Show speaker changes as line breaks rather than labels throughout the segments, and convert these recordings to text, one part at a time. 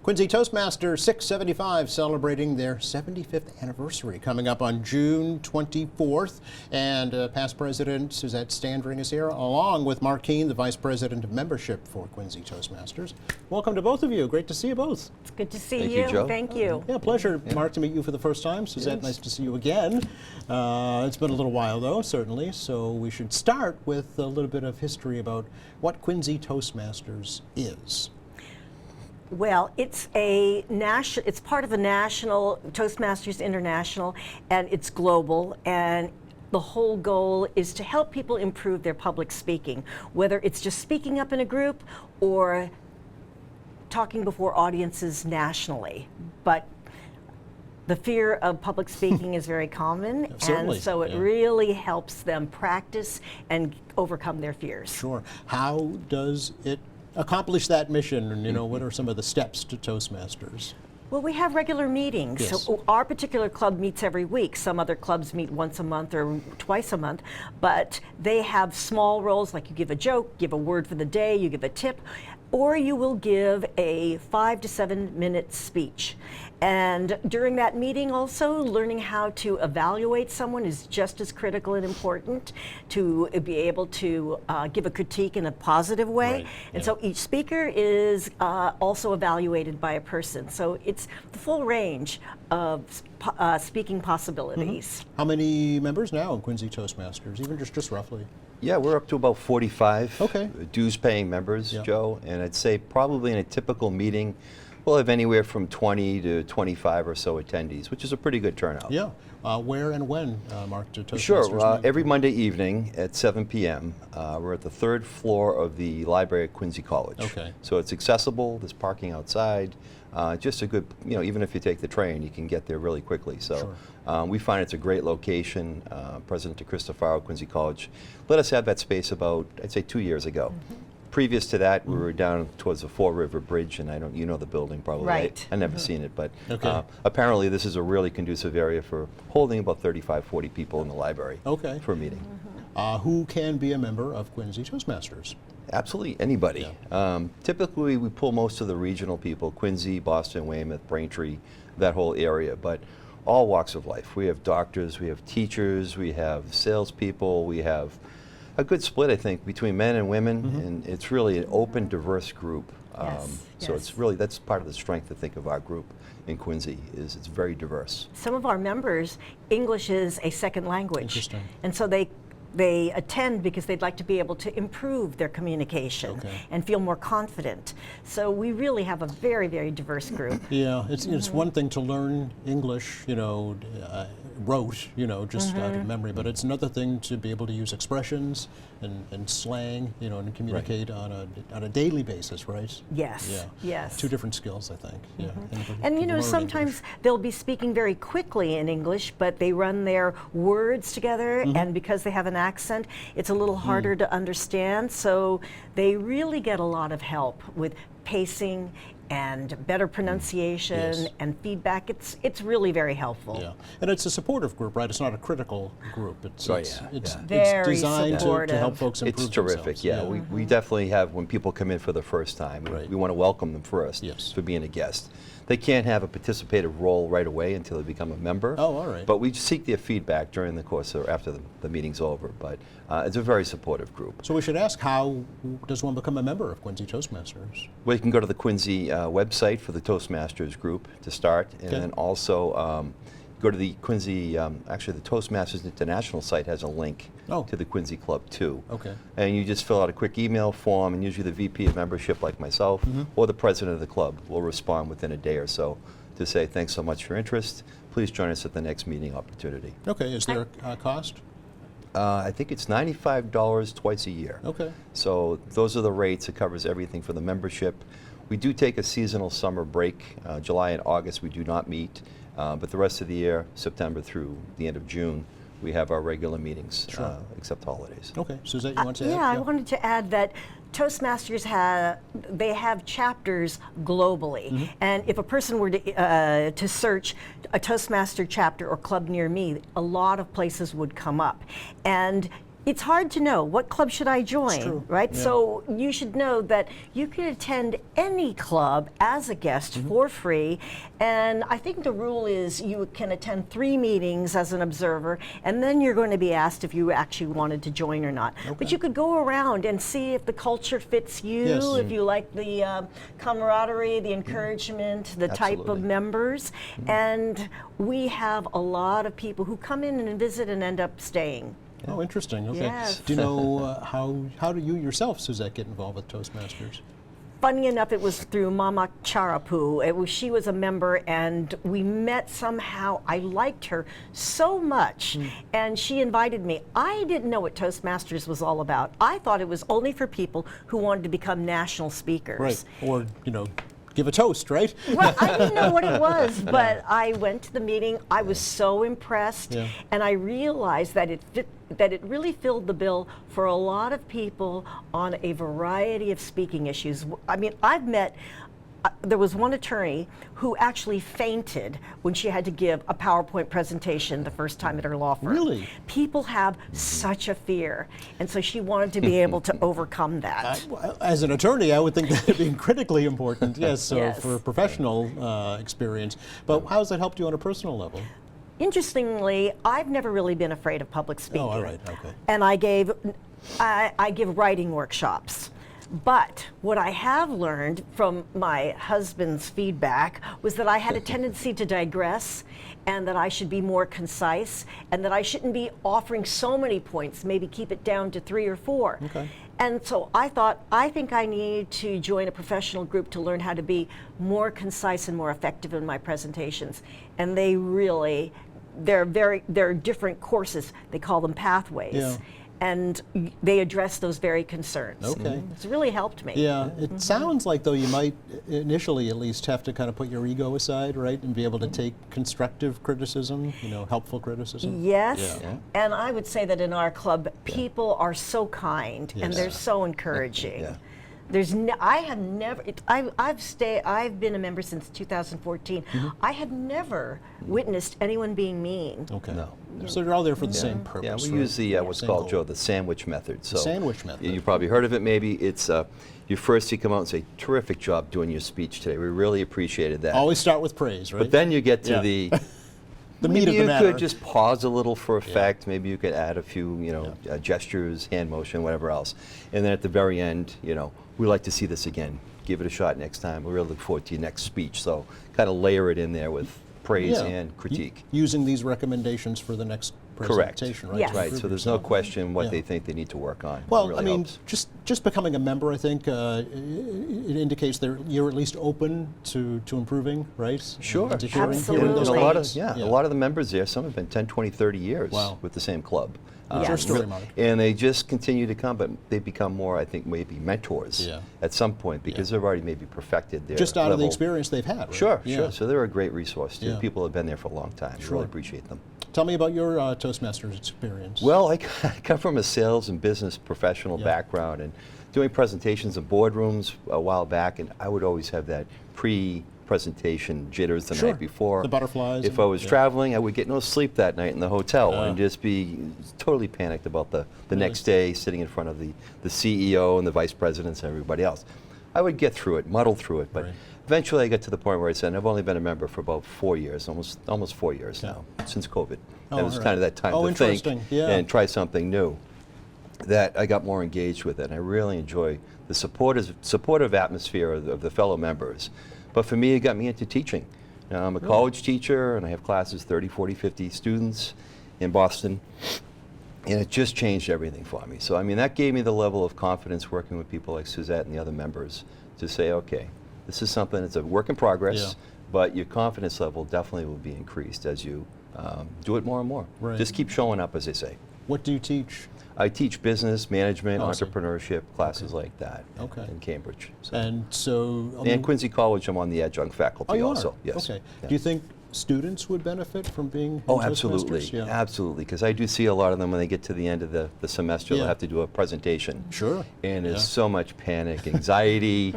Quincy Toastmasters 675 celebrating their 75th anniversary coming up on June 24th. And past President Suzette Standring is here, along with Mark Keene, the Vice President of Membership for Quincy Toastmasters. Welcome to both of you. Great to see you both.
It's good to see
Thank
you.
you, Joe.
Thank you.
Yeah, pleasure, Mark, to meet you for the first time. Suzette, nice to see you again. It's been a little while, though, certainly, so we should start with a little bit of history about what Quincy Toastmasters is.
Well, it's it's part of a national Toastmasters International, and it's global, and the whole goal is to help people improve their public speaking, whether it's just speaking up in a group or talking before audiences nationally. But the fear of public speaking is very common, and so it really helps them practice and overcome their fears.
Sure. How does it accomplish that mission, and what are some of the steps to Toastmasters?
Well, we have regular meetings.
Yes.
So our particular club meets every week. Some other clubs meet once a month or twice a month, but they have small roles, like you give a joke, give a word for the day, you give a tip, or you will give a 5 to 7 minute speech. And during that meeting also, learning how to evaluate someone is just as critical and important, to be able to give a critique in a positive way.
Right.
And so each speaker is also evaluated by a person. So it's the full range of speaking possibilities.
How many members now in Quincy Toastmasters, even just roughly?
Yeah, we're up to about 45 dues-paying members,
Yeah.
Joe, and I'd say probably in a typical meeting, we'll have anywhere from 20 to 25 or so attendees, which is a pretty good turnout.
Yeah. Where and when, Mark, do Toastmasters
Sure.
meet?
Every Monday evening at 7 p.m. We're at the 3rd floor of the library at Quincy College.
Okay.
So it's accessible. There's parking outside. Just a good, even if you take the train, you can get there really quickly. So we find it's a great location. President DeCristofaro, Quincy College, let us have that space about, I'd say, 2 years ago. Previous to that, we were down towards the Fall River Bridge, and you know the building probably.
Right.
I've never seen it, but apparently this is a really conducive area for holding about 35, 40 people in the library for a meeting.
Who can be a member of Quincy Toastmasters?
Absolutely anybody. Typically, we pull most of the regional people, Quincy, Boston, Weymouth, Braintree, that whole area, but all walks of life. We have doctors, we have teachers, we have salespeople, we have a good split, I think, between men and women, and it's really an open, diverse group. So it's really, that's part of the strength, I think, of our group in Quincy, is it's very diverse.
Some of our members, English is a second language.
Interesting.
And so they attend because they'd like to be able to improve their communication and feel more confident. So we really have a very, very diverse group.
Yeah, it's one thing to learn English, rote, just out of memory, but it's another thing to be able to use expressions and slang, and communicate on a daily basis, right?
Yes.
Yeah.
Yes.
Two different skills, I think. Yeah.
And sometimes they'll be speaking very quickly in English, but they run their words together, and because they have an accent, it's a little harder to understand. So they really get a lot of help with pacing and better pronunciation and feedback. It's really very helpful.
Yeah, and it's a supportive group, right? It's not a critical group. It's
Very
designed to help folks improve
It's terrific,
themselves.
We definitely have, when people come in for the first time, we want to welcome them first for being a guest. They can't have a participative role right away until they become a member.
Oh, all right.
But we seek their feedback during the course or after the meeting's over. But it's a very supportive group.
So we should ask, how does one become a member of Quincy Toastmasters?
Well, you can go to the Quincy website for the Toastmasters group to start, and then also go to the Quincy, actually the Toastmasters International site has a link to the Quincy Club too.
Okay.
And you just fill out a quick email form, and usually the VP of membership, like myself, or the president of the club will respond within a day or so to say, thanks so much for your interest. Please join us at the next meeting opportunity.
Okay, is there a cost?
I think it's $95 twice a year.
Okay.
So those are the rates. It covers everything for the membership. We do take a seasonal summer break. July and August we do not meet, but the rest of the year, September through the end of June, we have our regular meetings, except holidays.
Okay, Suzette, you want to add?
Yeah, I wanted to add that Toastmasters have chapters globally, and if a person were to search a Toastmaster chapter or club near me, a lot of places would come up, and It's hard to know what club should I join,
true.
right?
Yeah.
So you should know that you can attend any club as a guest
Mm-hmm.
for free, and I think the rule is you can attend 3 meetings as an observer, and then you're going to be asked if you actually wanted to join or not. But
Okay.
you could go around and see if the culture fits you,
Yes.
if you like the camaraderie, the encouragement, the type of
Absolutely.
members, and we have a lot of people who come in and visit and end up staying.
Oh, interesting. Okay.
Yes.
Do you know how do you yourself, Suzette, get involved with Toastmasters?
Funny enough, it was through Mama Charapu. She was a member, and we met somehow. I liked her so much, and she invited me. I didn't know what Toastmasters was all about. I thought it was only for people who wanted to become national speakers.
Right. Or, give a toast, right?
Well, I didn't know what it was, but I went to the meeting. I was so impressed,
Yeah.
and I realized that it really filled the bill for a lot of people on a variety of speaking issues. I mean, I've met. There was one attorney who actually fainted when she had to give a PowerPoint presentation the first time at her law firm.
Really?
People have such a fear, and so she wanted to be able to overcome that.
As an attorney, I would think that would be critically important, yes, so
Yes.
for professional experience. But how has that helped you on a personal level?
Interestingly, I've never really been afraid of public speaking.
Oh, all right, okay.
And I give writing workshops. But what I have learned from my husband's feedback was that I had a tendency to digress, and that I should be more concise, and that I shouldn't be offering so many points, maybe keep it down to 3 or 4.
Okay.
And so I thought, I think I need to join a professional group to learn how to be more concise and more effective in my presentations. And they really, they're different courses. They call them pathways.
Yeah.
And they address those very concerns.
Okay.
It's really helped me.
Yeah, it sounds like, though, you might initially at least have to kind of put your ego aside, right, and be able to take constructive criticism, helpful criticism.
Yes,
Yeah.
and I would say that in our club, people are so kind and
Yes.
they're so encouraging.
Yeah.
I have never. I've been a member since 2014. I have never witnessed anyone being mean.
Okay.
No.
So you're all there for the same purpose.
Yeah, we
right?
use the what's
Same
called,
goal.
Joe, the sandwich method. So
sandwich method.
You probably heard of it. Maybe it's you first you come out and say, "Terrific job doing your speech today. We really appreciated that."
Always start with praise, right?
But then you get to
Yeah.
the
the meat
maybe
of the
you
matter.
could just pause a little for effect. Maybe you could add a few, gestures, hand motion, whatever else. And then at the very end, we'd like to see this again. Give it a shot next time. We really look forward to your next speech. So kind of layer it in there with praise
Yeah.
and critique.
Using these recommendations for the next
Correct.
presentation, right?
Yes.
to
Right.
improve
So there's no
yourself.
question what
Yeah.
they think they need to work on. It
Well,
really
I mean,
helps.
just becoming a member, I think it indicates that you're at least open to improving, right?
Sure,
And to
sure.
Absolutely.
And
those
a lot of
things.
a lot of the members there, some have been 10, 20, 30 years
Wow.
with the same club.
Yes.
Your story, Mark.
And they just continue to come, but they become more, I think, maybe mentors
Yeah.
at some point because they've already maybe perfected their
Just out of the
level.
experience they've had, right?
Sure,
Yeah.
sure. So they're a great resource too.
Yeah.
People have been there for a long time. We
Sure.
really appreciate them.
Tell me about your Toastmasters experience.
Well, I come from a sales and business professional
Yeah.
background and doing presentations in boardrooms a while back, and I would always have that pre-presentation jitters the
Sure.
night before.
The butterflies
If
and-
I was
yeah.
traveling, I would get no sleep that night in the hotel
Ah.
and just be totally panicked about the next day sitting in front of the CEO and the vice presidents and everybody else. I would get through it, muddle through it, but
Right.
eventually I got to the point where I said, I've only been a member for about 4 years, almost 4 years
Yeah.
now, since COVID.
Oh,
It was
all
kind of
right.
that time
Oh,
to think
interesting. Yeah.
and try something new, that I got more engaged with it. And I really enjoy the supportive atmosphere of the fellow members. But for me, it got me into teaching. Now, I'm a college teacher, and I have classes, 30, 40, 50 students in Boston. And it just changed everything for me. So, I mean, that gave me the level of confidence working with people like Suzette and the other members to say, okay, this is something, it's a work in progress,
Yeah.
but your confidence level definitely will be increased as you do it more and more.
Right.
Just keep showing up, as they say.
What do you teach?
I teach business, management,
Oh, I see.
entrepreneurship, classes like that
Okay.
in Cambridge. So.
And so, I mean,
And Quincy College, I'm on the adjunct faculty
oh, you
also.
are?
Yes.
Okay.
Yeah.
Do you think students would benefit from being in
Oh,
Toastmasters?
absolutely,
Yeah.
absolutely. Because I do see a lot of them when they get to the end of the semester,
Yeah.
they'll have to do a presentation.
Sure.
And there's
Yeah.
so much panic, anxiety.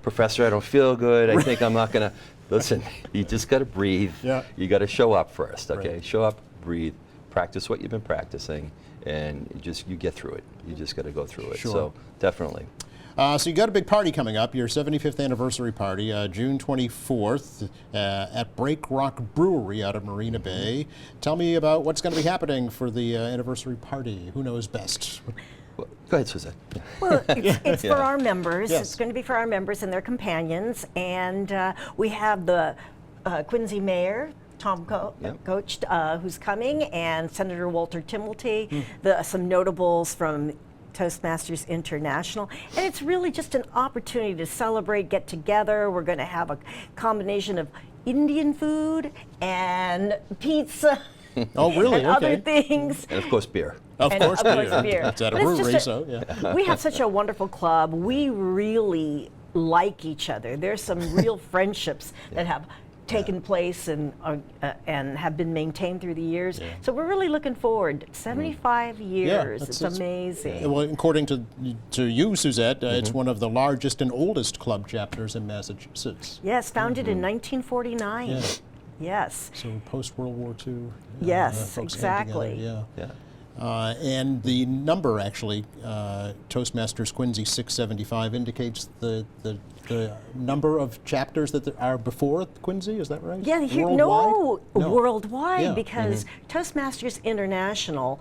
Professor, I don't feel good. I think I'm not going to. Listen, you just got to breathe.
Yeah.
You got to show up first, okay?
Right.
Show up, breathe, practice what you've been practicing, and you get through it. You just got to go through it.
Sure.
So definitely.
So you got a big party coming up, your 75th anniversary party, June 24th at Break Rock Brewery out of Marina Bay. Tell me about what's going to be happening for the anniversary party. Who knows best?
Well, go ahead, Suzette.
Well, it's for our members.
Yes.
It's going to be for our members and their companions. And we have the Quincy Mayor, Tom
Yep.
Coach, who's coming, and Senator Walter Timmelty, some notables from Toastmasters International. And it's really just an opportunity to celebrate, get together. We're going to have a combination of Indian food and pizza.
Oh, really?
And
Okay.
other things.
And of course, beer.
Of
And
course,
of course beer.
It's at a
But it's
brewery,
just
so yeah.
We have such a wonderful club. We really like each other. There's some real friendships that have taken place and have been maintained through the years.
Yeah.
So we're really looking forward. 75 years. It's amazing.
Well, according to you, Suzette, it's one of the largest and oldest club chapters in Massachusetts.
Yes, founded in 1949.
Yeah.
Yes.
So post-World War II.
Yes,
folks came
exactly.
together, yeah.
Yeah.
And the number, actually, Toastmasters Quincy 675 indicates the number of chapters that there are before Quincy. Is that right?
Yeah,
Worldwide? No.
worldwide,
Yeah.
because Toastmasters International,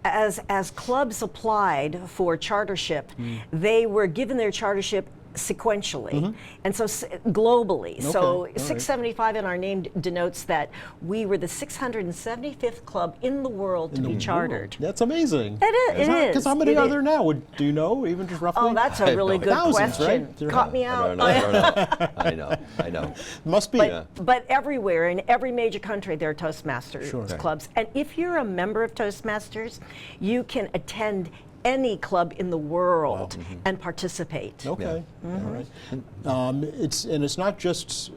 as clubs applied for chartership, they were given their chartership sequentially, and so globally. So
all right.
675 in our name denotes that we were the 675th club in the world to be chartered.
That's amazing.
It is.
Because how many
It
are
is.
there now? Do you know, even just roughly?
Oh, that's a really good
Thousands,
question.
right? There
Caught
are.
me
I
out.
don't know. I know.
Must be.
But everywhere, in every major country, there are Toastmasters
Sure.
clubs. And if you're a member of Toastmasters, you can attend any club in the world and participate.
Okay. All right. It's not just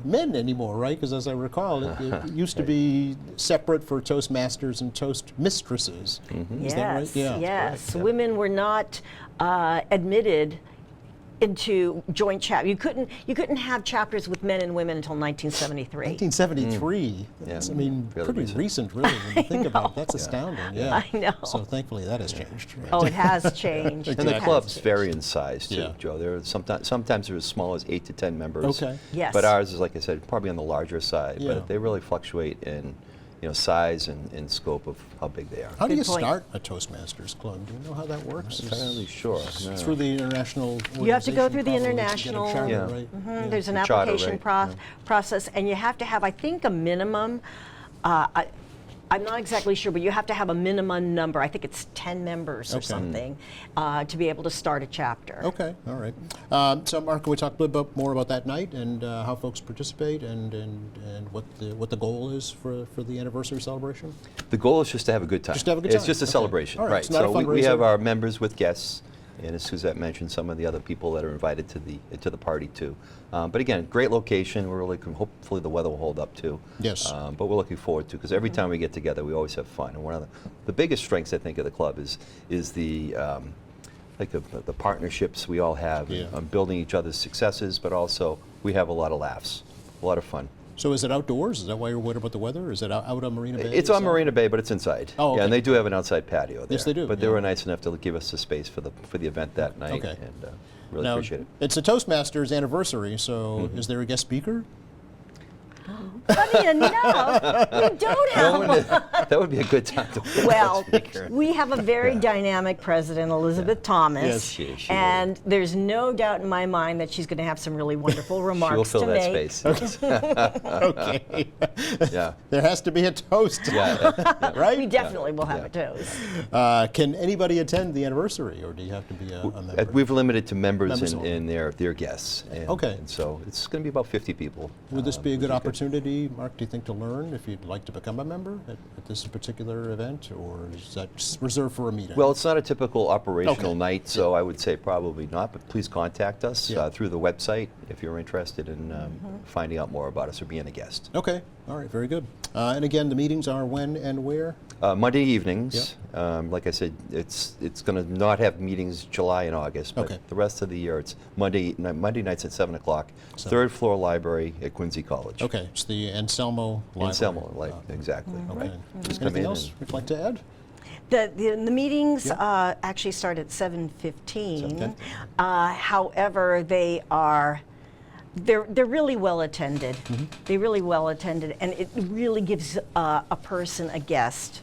men anymore, right? Because as I recall, it used to be separate for Toastmasters and Toast mistresses. Is that right?
Yes, yes.
correct, yeah.
Women were not admitted into joint chapters. You couldn't have chapters with men and women until 1973.
1973. That's, I mean,
Fairly
pretty
recent.
recent, really, when you think about it. That's astounding. Yeah.
I know.
So thankfully that has changed. Right?
Oh, it has changed.
And
It
the
has
clubs
changed.
vary in size too,
Yeah.
Joe. They're sometimes they're as small as 8 to 10 members.
Okay.
Yes.
But ours is, like I said, probably on the larger side.
Yeah.
But they really fluctuate in size and scope of how big they are.
How do you
Good point.
start a Toastmasters club? Do you know how that works?
I'm not entirely sure. No.
Through the international
You have to go through the
organization probably to get a
international-
charter,
Yeah.
right?
Mhm, There's an
The charter,
application
right?
process, and you have to have, I think, a minimum. I'm not exactly sure, but you have to have a minimum number. I think it's 10 members or
Okay.
something to be able to start a chapter.
Okay, all right. So, Mark, can we talk a little bit more about that night and how folks participate and what the goal is for the anniversary celebration?
The goal is just to have a good time.
Just to have a good
It's
time.
just a
Okay.
celebration,
All right.
right?
It's not a
So we have
fundraiser.
our members with guests, and as Suzette mentioned, some of the other people that are invited to the party too. But again, great location. We're really hopefully the weather will hold up too.
Yes.
But we're looking forward to, because every time we get together, we always have fun. And one of the biggest strengths I think of the club is the the partnerships we all have
Yeah.
on building each other's successes, but also we have a lot of laughs, a lot of fun.
So is it outdoors? Is that why you're worried about the weather? Is it out on Marina Bay?
It's on
itself?
Marina Bay, but it's inside.
Oh, okay.
Yeah, and they do have an outside patio there.
Yes, they do,
But they
yeah.
were nice enough to give us the space for the event that night.
Okay.
And really
Now,
appreciate it.
it's a Toastmasters anniversary, so is there a guest speaker?
Funny enough, we don't have
That would be a good time to put
Well,
that speaker.
we have a very dynamic president, Elizabeth Thomas,
Yes,
she
and there's no doubt in my mind that she's going to have some really wonderful remarks
She will fill
to
that
make.
space.
Okay.
Yeah.
There has to be a toast,
Yeah.
right?
We definitely will have
Yeah.
a toast.
Can anybody attend the anniversary, or do you have to be a member?
We've limited to members
Members
and,
only.
and their guests. And,
Okay.
And so it's going to be about 50 people.
Would this be a
which
good
is
opportunity, Mark, do you think, to learn if you'd like to become a member at this particular event, or is that just reserved for a meeting?
Well, it's not a typical operational
Okay.
night, so I would say probably not, but please contact us
Yeah.
through the website if you're interested in finding out more about us or being a guest.
Okay, all right, very good. And again, the meetings are when and where?
Monday evenings. Like I said, it's going to not have meetings July and August, but
Okay.
the rest of the year it's Monday nights at 7 o'clock. Third floor library at Quincy College.
Okay, it's the Anselmo Library.
Anselmo, exactly.
Okay.
Just come
Anything
in
else you'd like to add?
The meetings
Yeah.
actually start at 7:15.
7:15.
However, they're really well attended. They're really well attended, and it really gives a person, the guest,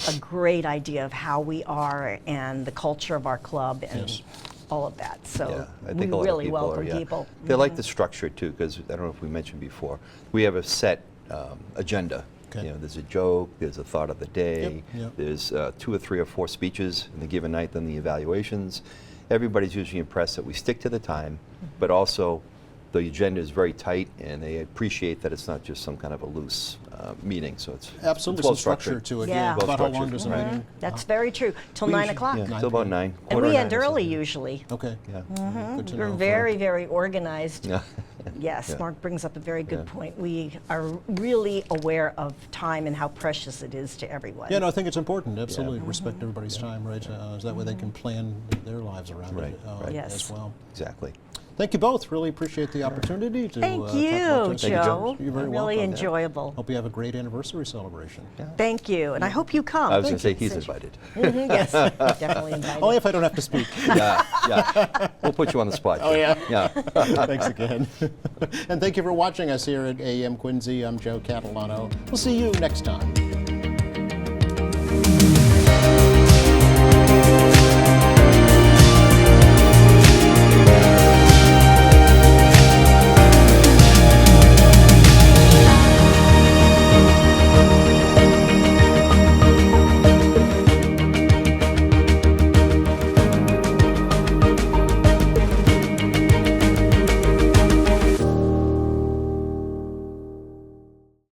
a great idea of how we are and the culture of our club and
Yes.
all of that. So
Yeah, I
we
think a lot
really
of people
welcome
are, yeah.
people.
They like the structure too, because I don't know if we mentioned before, we have a set agenda.
Okay.
You know, there's a joke, there's a thought of the day,
Yep.
there's 2 or 3 or 4 speeches in the given night, then the evaluations. Everybody's usually impressed that we stick to the time, but also the agenda is very tight, and they appreciate that it's not just some kind of a loose meeting. So it's
Absolutely,
it's well
some structure
structured.
to it.
Yeah.
About how long
Well-structured,
does a
right.
meeting?
That's very true. Till
We
9
usually-
o'clock.
Yeah,
9
till about
p.m.
9.
And
quarter
we
to
end
9 or
early
something.
usually.
Okay.
Yeah.
Good to
We're
know.
very, very organized.
Yeah.
Yes,
Yeah.
Mark brings up a very good
Yeah.
point. We are really aware of time and how precious it is to everyone.
Yeah, no, I think it's important. Absolutely, respect everybody's time, right? So that way they can plan their lives around
Right,
it
right.
Yes.
as well.
Exactly.
Thank you both. Really appreciate the opportunity to
Thank
talk
you,
about this.
Thank you,
Joe.
You're very
Really
welcome.
enjoyable.
Hope you have a great anniversary celebration.
Thank you, and I hope you come.
I was going to say
Thank you.
he's invited.
Yes, definitely invited.
Only if I don't have to speak.
Yeah. We'll put you on the spot.
Oh, yeah?
Yeah.
Thanks again. And thank you for watching us here at AM Quincy. I'm Joe Catalano. We'll see you next time.